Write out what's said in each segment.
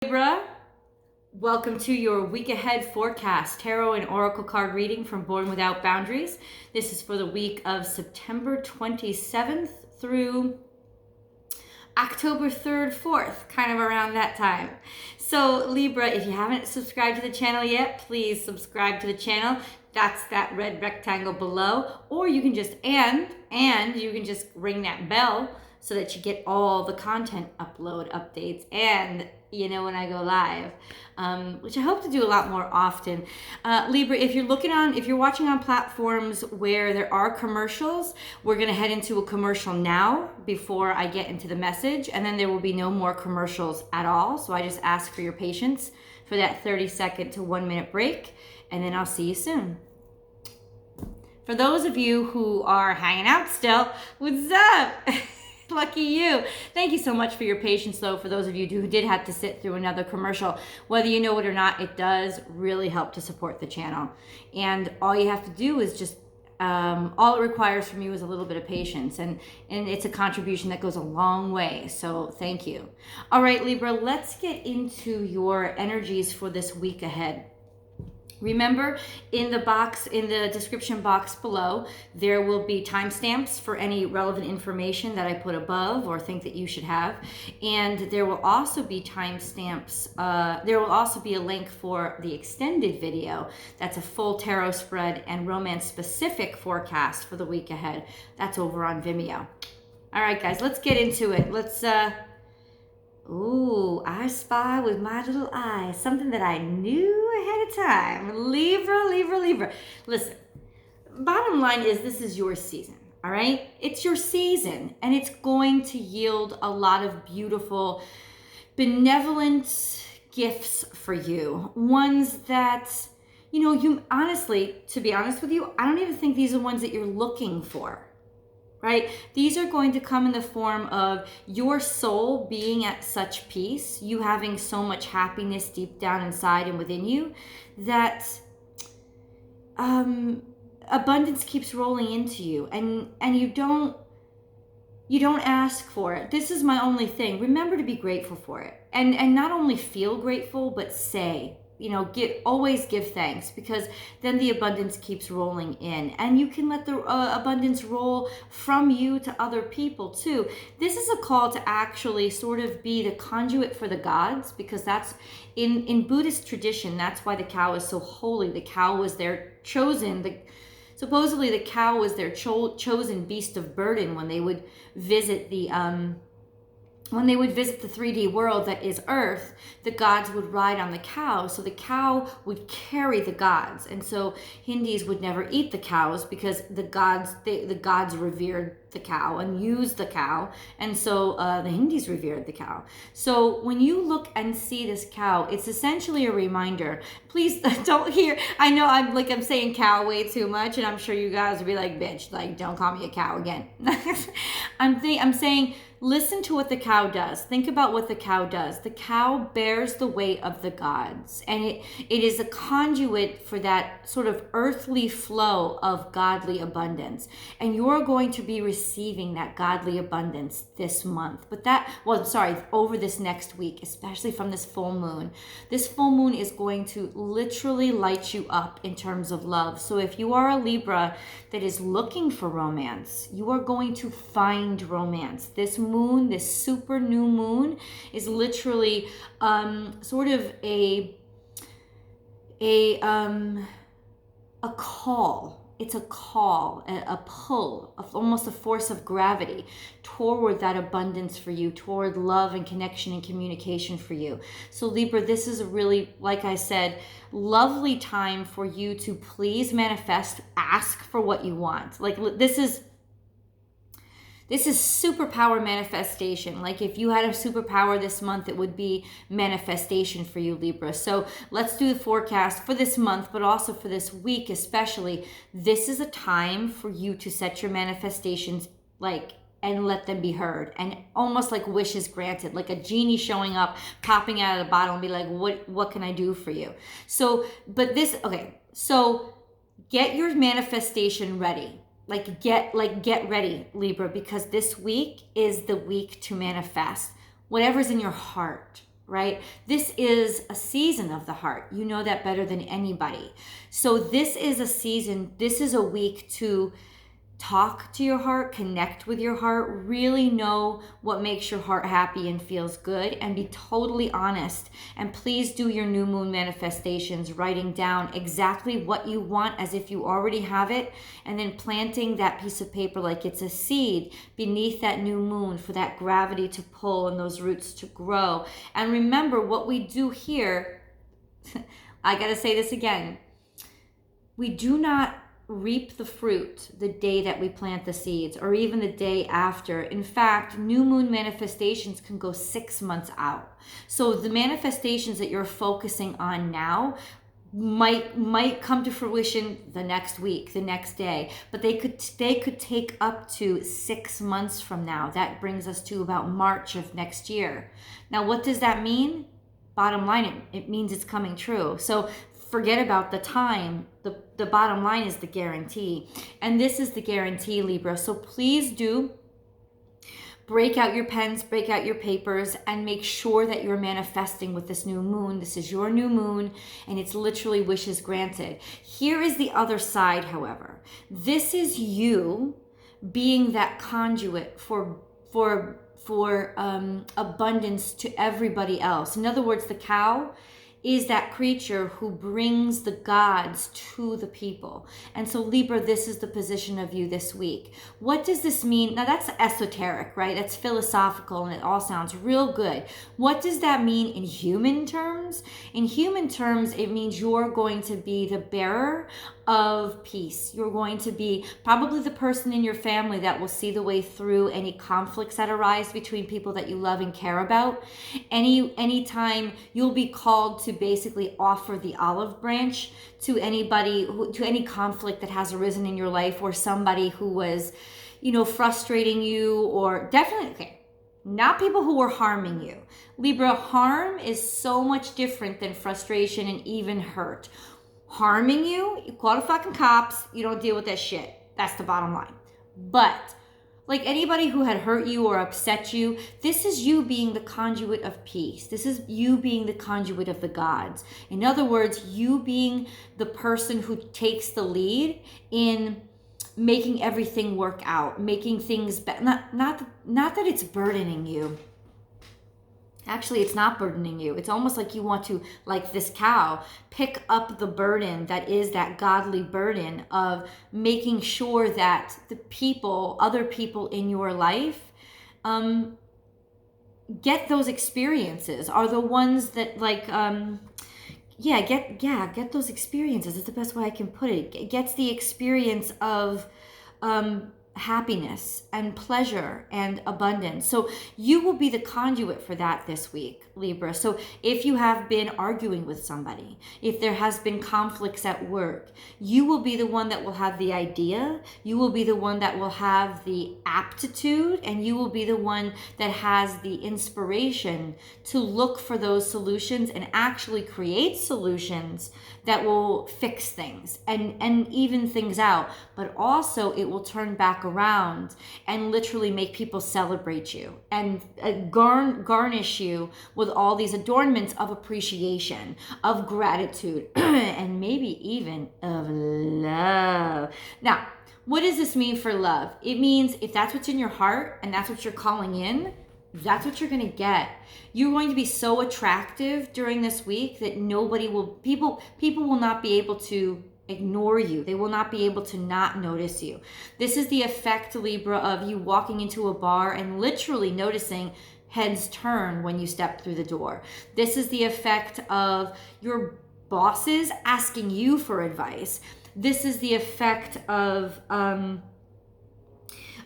Libra, welcome to your week ahead forecast, tarot and oracle card reading from Born Without Boundaries. This is for the week of September 27th through October 3rd, 4th, kind of around that time. So Libra, if you haven't subscribed to the channel yet, please subscribe to the channel. That's that red rectangle below, or you can just, and you can just ring that bell so that you get all the content upload updates and when I go live, which I hope to do a lot more often. Libra, if you're watching on platforms where there are commercials, we're gonna head into a commercial now before I get into the message, and then there will be no more commercials at all. So I just ask for your patience for that 30-second to 1-minute break, and then I'll see you soon. For those of you who are hanging out still, what's up? Lucky you. Thank you so much for your patience, though, for those of you who did have to sit through another commercial. Whether you know it or not, it does really help to support the channel. And all you have to do is just, all it requires from you is a little bit of patience. And it's a contribution that goes a long way. So thank you. All right, Libra, let's get into your energies for this week ahead. Remember, in the description box below, there will be timestamps for any relevant information that I put above or think that you should have. And there will also be timestamps. There will also be a link for the extended video. That's a full tarot spread and romance-specific forecast for the week ahead. That's over on Vimeo. All right, guys, let's get into it. Let's... Ooh, I spy with my little eye something that I knew ahead of time. Libra. Listen, bottom line is this is your season, all right? It's your season, and it's going to yield a lot of beautiful, benevolent gifts for you. Ones that, you honestly, to be honest with you, I don't even think these are ones that you're looking for. Right? These are going to come in the form of your soul being at such peace, you having so much happiness deep down inside and within you that abundance keeps rolling into you, and you don't ask for it. This is my only thing. Remember to be grateful for it, and not only feel grateful, but say. Always give thanks, because then the abundance keeps rolling in, and you can let the abundance roll from you to other people too. This is a call to actually sort of be the conduit for the gods, because that's in Buddhist tradition. That's why the cow is so holy. The cow was their chosen. Supposedly the cow was their chosen beast of burden when they would visit the 3D world that is Earth. The gods would ride on the cow, so the cow would carry the gods. And so Hindus would never eat the cows because the gods revered the cow and used the cow, and so the Hindus revered the cow. So when you look and see this cow, it's essentially a reminder. Please don't hear. I know I'm saying cow way too much, and I'm sure you guys will be like, bitch, like, don't call me a cow again. I'm saying, listen to what the cow does. Think about what the cow does. The cow bears the weight of the gods, and it is a conduit for that sort of earthly flow of godly abundance. And you're going to be receiving that godly abundance this month. Over this next week, especially from this full moon. This full moon is going to literally light you up in terms of love. So if you are a Libra that is looking for romance, you are going to find romance. This moon, this super new moon, is literally sort of a call. It's a call, a pull, almost a force of gravity toward that abundance for you, toward love and connection and communication for you. So Libra, this is a really, like I said, lovely time for you to please manifest, ask for what you want. Like this is superpower manifestation. Like if you had a superpower this month, it would be manifestation for you, Libra. So let's do the forecast for this month, but also for this week especially. This is a time for you to set your manifestations and let them be heard, and almost like wishes granted, like a genie showing up, popping out of the bottle and be like, what can I do for you? So get your manifestation ready. Get ready, Libra, because this week is the week to manifest whatever's in your heart, right? This is a season of the heart. You know that better than anybody. So this is a season, this is a week to talk to your heart, connect with your heart, really know what makes your heart happy and feels good, and be totally honest. And please do your new moon manifestations, writing down exactly what you want as if you already have it, and then planting that piece of paper like it's a seed beneath that new moon for that gravity to pull and those roots to grow. And remember what we do here, I gotta say this again, we do not reap the fruit the day that we plant the seeds or even the day after. In fact, new moon manifestations can go 6 months out. So the manifestations that you're focusing on now might come to fruition the next week, the next day, but they could take up to 6 months from now. That brings us to about March of next year. Now, what does that mean? Bottom line, it means it's coming true. So forget about the time. The bottom line is the guarantee. And this is the guarantee, Libra. So please do break out your pens, break out your papers, and make sure that you're manifesting with this new moon. This is your new moon, and it's literally wishes granted. Here is the other side, however. This is you being that conduit for abundance to everybody else. In other words, the cow is that creature who brings the gods to the people. And so Libra, this is the position of you this week. What does this mean? Now that's esoteric, right? That's philosophical and it all sounds real good. What does that mean in human terms? In human terms, it means you're going to be the bearer of peace. You're going to be probably the person in your family that will see the way through any conflicts that arise between people that you love and care about. Anytime you'll be called to basically offer the olive branch to anybody, to any conflict that has arisen in your life, or somebody who was, frustrating you, or definitely, okay, not people who were harming you. Libra, harm is so much different than frustration and even hurt. Harming you call the fucking cops, you don't deal with that shit. That's the bottom line. But like anybody who had hurt you or upset you, this is you being the conduit of peace. This is you being the conduit of the gods. In other words, you being the person who takes the lead in making everything work out, making things better. Not that it's burdening you. Actually, it's not burdening you. It's almost like you want to, like this cow, pick up the burden that is that godly burden of making sure that the people, other people in your life, get those experiences, are the ones that get those experiences. It's the best way I can put it. It gets the experience of happiness and pleasure and abundance. So you will be the conduit for that this week, Libra. So if you have been arguing with somebody, if there has been conflicts at work, you will be the one that will have the idea, you will be the one that will have the aptitude, and you will be the one that has the inspiration to look for those solutions and actually create solutions that will fix things and even things out. But also it will turn back around and literally make people celebrate you and garnish you with all these adornments of appreciation, of gratitude, and maybe even of love. Now, what does this mean for love? It means if that's what's in your heart and that's what you're calling in, that's what you're going to get. You're going to be so attractive during this week that people will not be able to ignore you. They will not be able to not notice you. This is the effect, Libra, of you walking into a bar and literally noticing heads turn when you step through the door. This is the effect of your bosses asking you for advice. This is the effect of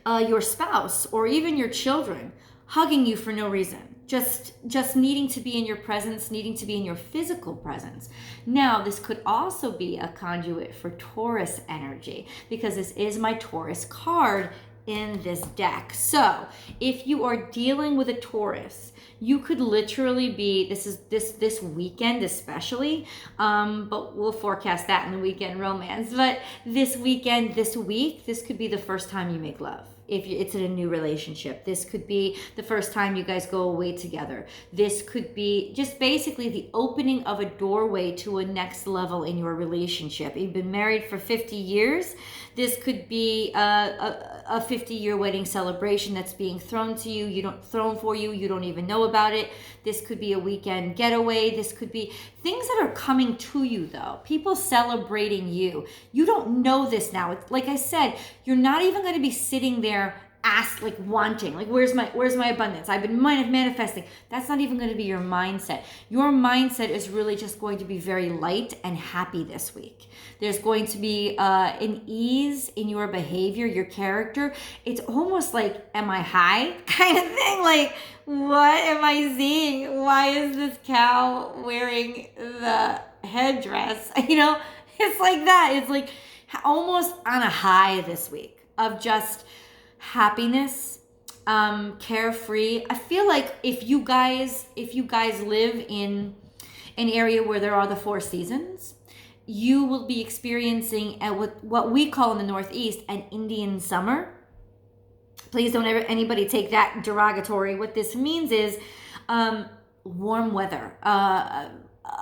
your spouse or even your children hugging you for no reason, just needing to be in your presence, needing to be in your physical presence. Now, this could also be a conduit for Taurus energy, because this is my Taurus card in this deck. So if you are dealing with a Taurus, you could literally be, this weekend especially, but we'll forecast that in the weekend romance, but this weekend, this week, this could be the first time you make love. if it's in a new relationship. This could be the first time you guys go away together. This could be just basically the opening of a doorway to a next level in your relationship. You've been married for 50 years. This could be a 50-year wedding celebration that's being thrown to you. Thrown for you. You don't even know about it. This could be a weekend getaway. This could be things that are coming to you, though. People celebrating you. You don't know this now. It's, like I said, you're not even going to be sitting there wanting, like, where's my abundance? I've been manifesting. That's not even going to be your mindset. Your mindset is really just going to be very light and happy this week. There's going to be an ease in your behavior, your character. It's almost like, am I high kind of thing? Like, what am I seeing? Why is this cow wearing the headdress? It's like that. It's like almost on a high this week of just happiness, carefree. I feel like if you guys live in an area where there are the 4 seasons, you will be experiencing what we call in the Northeast an Indian summer. Please don't ever anybody take that derogatory. What this means is warm weather,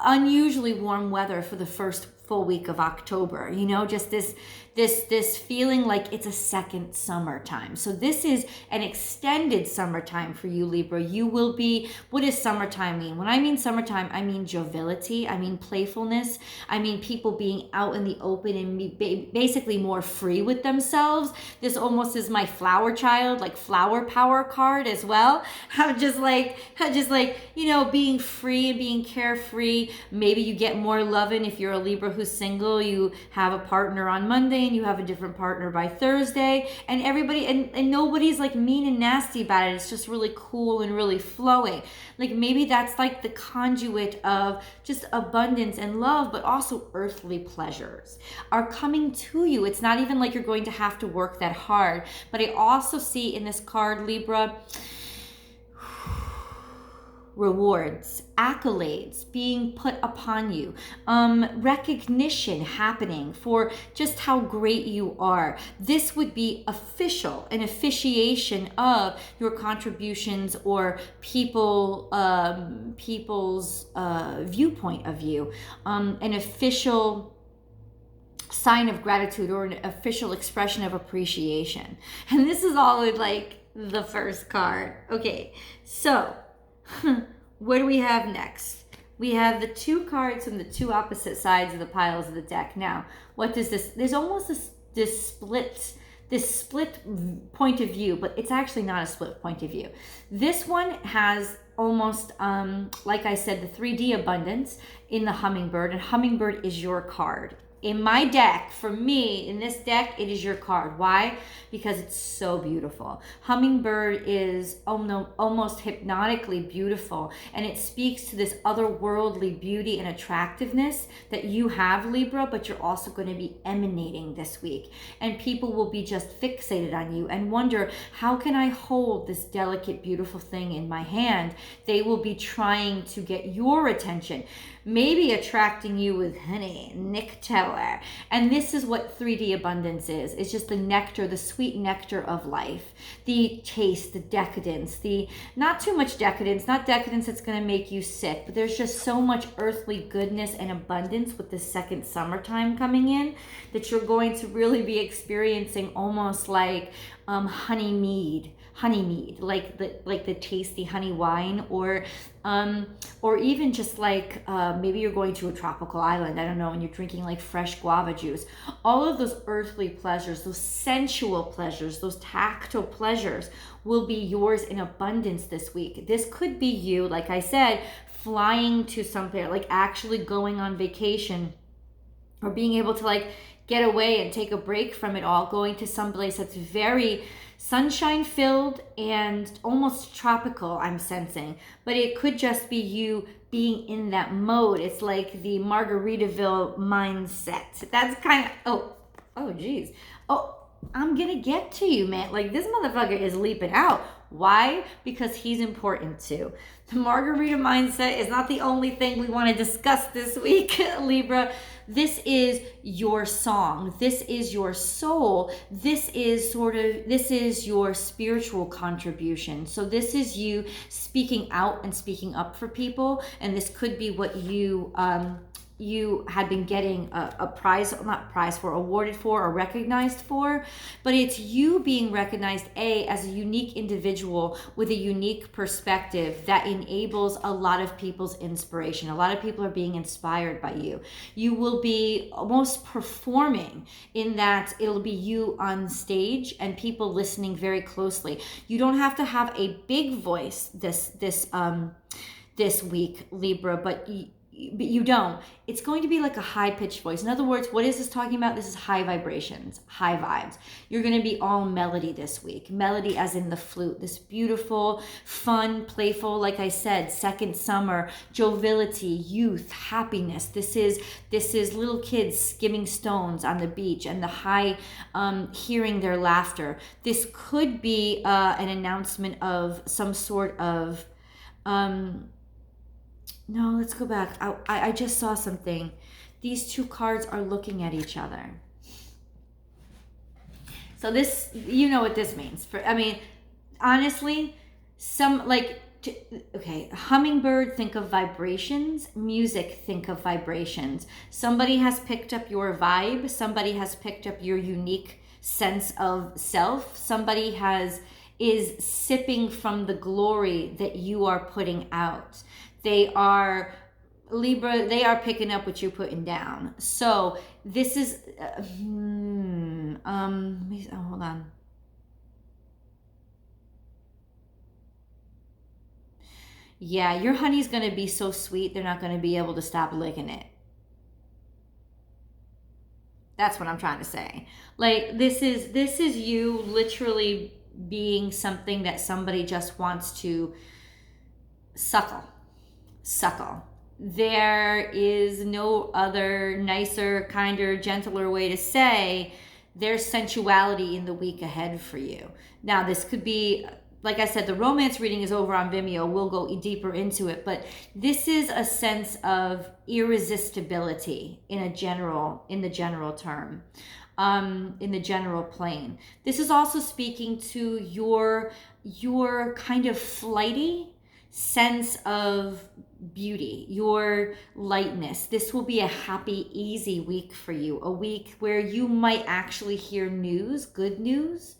unusually warm weather for the first full week of October. Just this feeling like it's a second summertime. So this is an extended summertime for you, Libra. You will be, what does summertime mean? When I mean summertime, I mean joviality, I mean playfulness, I mean people being out in the open and basically more free with themselves. This almost is my flower child, like flower power card as well. How just like being free and being carefree. Maybe you get more loving if you're a Libra who's single. You have a partner on Monday and you have a different partner by Thursday, and everybody and nobody's like mean and nasty about it. It's just really cool and really flowing. Like maybe that's like the conduit of just abundance and love, but also earthly pleasures are coming to you. It's not even like you're going to have to work that hard. But I also see in this card, Libra, rewards, accolades being put upon you, recognition happening for just how great you are. This would be an officiation of your contributions or people's viewpoint of you, an official sign of gratitude or an official expression of appreciation. And this is all with like the first card. Okay, so what do we have next? We have the 2 cards from the 2 opposite sides of the piles of the deck. Now, what does this? There's almost this split point of view, but it's actually not a split point of view. This one has almost, like I said, the 3D abundance in the hummingbird, and hummingbird is your card. In my deck, for me, in this deck, it is your card. Why? Because it's so beautiful. Hummingbird is almost hypnotically beautiful, and it speaks to this otherworldly beauty and attractiveness that you have, Libra, but you're also going to be emanating this week. And people will be just fixated on you and wonder, how can I hold this delicate, beautiful thing in my hand? They will be trying to get your attention, maybe attracting you with honey, nectar. And this is what 3D abundance is. It's just the nectar, the sweet nectar of life, the taste, the decadence, the not too much decadence, not decadence that's going to make you sick, but there's just so much earthly goodness and abundance with the second summertime coming in that you're going to really be experiencing almost like honey mead, like the tasty honey wine, or even just like maybe you're going to a tropical island, I don't know, and you're drinking like fresh guava juice. All of those earthly pleasures, those sensual pleasures, those tactile pleasures will be yours in abundance this week. This could be you, like I said, flying to somewhere, like actually going on vacation, or being able to like get away and take a break from it all, going to someplace that's very sunshine filled and almost tropical, I'm sensing. But it could just be you being in that mode. It's like the Margaritaville mindset. That's kind of, oh geez. Oh, I'm gonna get to you, man. Like, this motherfucker is leaping out. Why? Because he's important too. The margarita mindset is not the only thing we want to discuss this week, Libra. This is your song. This is your soul. This is your spiritual contribution. So this is you speaking out and speaking up for people. And this could be what you had been getting awarded for or recognized for, but it's you being recognized as a unique individual with a unique perspective that enables a lot of people's inspiration. A lot of people are being inspired by you. You will be almost performing in that it'll be you on stage and people listening very closely. You don't have to have a big voice this week, Libra, but you don't. It's going to be like a high-pitched voice. In other words, what is this talking about? This is high vibrations, high vibes. You're going to be all melody this week. Melody as in the flute. This beautiful, fun, playful, like I said, second summer, joviality, youth, happiness. This is little kids skimming stones on the beach and the high, hearing their laughter. This could be an announcement of some sort of... No, let's go back. I just saw something. These two cards are looking at each other. So this, you know what this means. Honestly, hummingbird, think of vibrations. Music, think of vibrations. Somebody has picked up your vibe. Somebody has picked up your unique sense of self. Somebody is sipping from the glory that you are putting out. They are, Libra, they are picking up what you're putting down. So this is, hold on. Yeah, your honey's going to be so sweet, they're not going to be able to stop licking it. That's what I'm trying to say. Like, this is you literally being something that somebody just wants to suckle. There is no other nicer, kinder, gentler way to say there's sensuality in the week ahead for you. Now, this could be, like I said, the romance reading is over on Vimeo. We'll go deeper into it, but this is a sense of irresistibility in the general term, in the general plane. This is also speaking to your kind of flighty sense of beauty, your lightness. This will be a happy, easy week for you. A week where you might actually hear news, good news,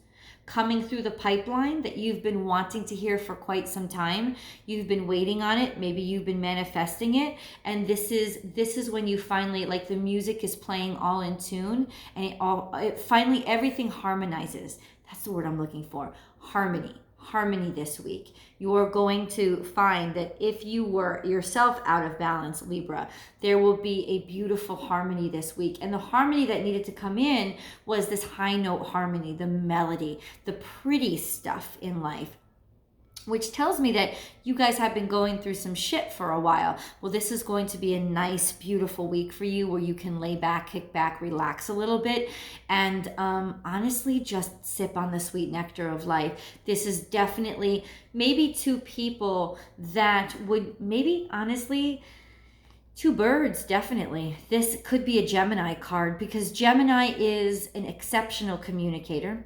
coming through the pipeline that you've been wanting to hear for quite some time. You've been waiting on it. Maybe you've been manifesting it. And this is when you finally, like, the music is playing all in tune, and it finally, everything harmonizes. That's the word I'm looking for. Harmony this week. You're going to find that if you were yourself out of balance, Libra, there will be a beautiful harmony this week. And the harmony that needed to come in was this high note harmony, the melody, the pretty stuff in life, which tells me that you guys have been going through some shit for a while. Well, this is going to be a nice, beautiful week for you where you can lay back, kick back, relax a little bit, and honestly, just sip on the sweet nectar of life. This is definitely maybe two people that would, maybe honestly, two birds, definitely. This could be a Gemini card because Gemini is an exceptional communicator,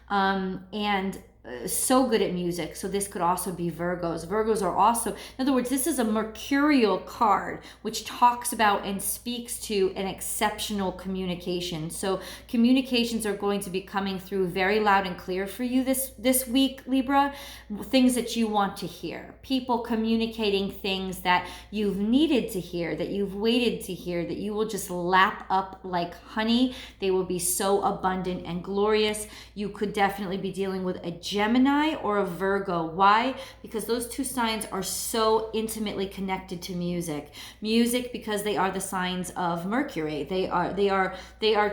and so good at music. So this could also be Virgos. Virgos are also, in other words, this is a mercurial card, which talks about and speaks to an exceptional communication. So communications are going to be coming through very loud and clear for you this week, Libra. Things that you want to hear. People communicating things that you've needed to hear, that you've waited to hear, that you will just lap up like honey. They will be so abundant and glorious. You could definitely be dealing with a Gemini or a Virgo. Why? Because those two signs are so intimately connected to music. Music, because they are the signs of Mercury. They are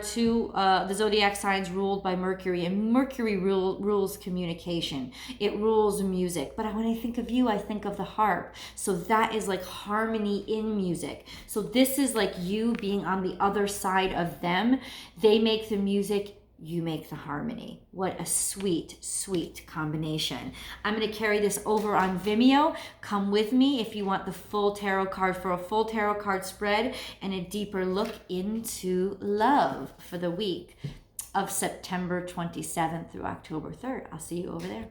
two the zodiac signs ruled by Mercury, and Mercury rules communication. It rules music. But when I think of you, I think of the harp. So that is like harmony in music. So this is like you being on the other side of them. They make the music. you make the harmony. What a sweet, sweet combination. I'm going to carry this over on Vimeo. Come with me if you want the full tarot card for a full tarot card spread and a deeper look into love for the week of September 27th through October 3rd. I'll see you over there.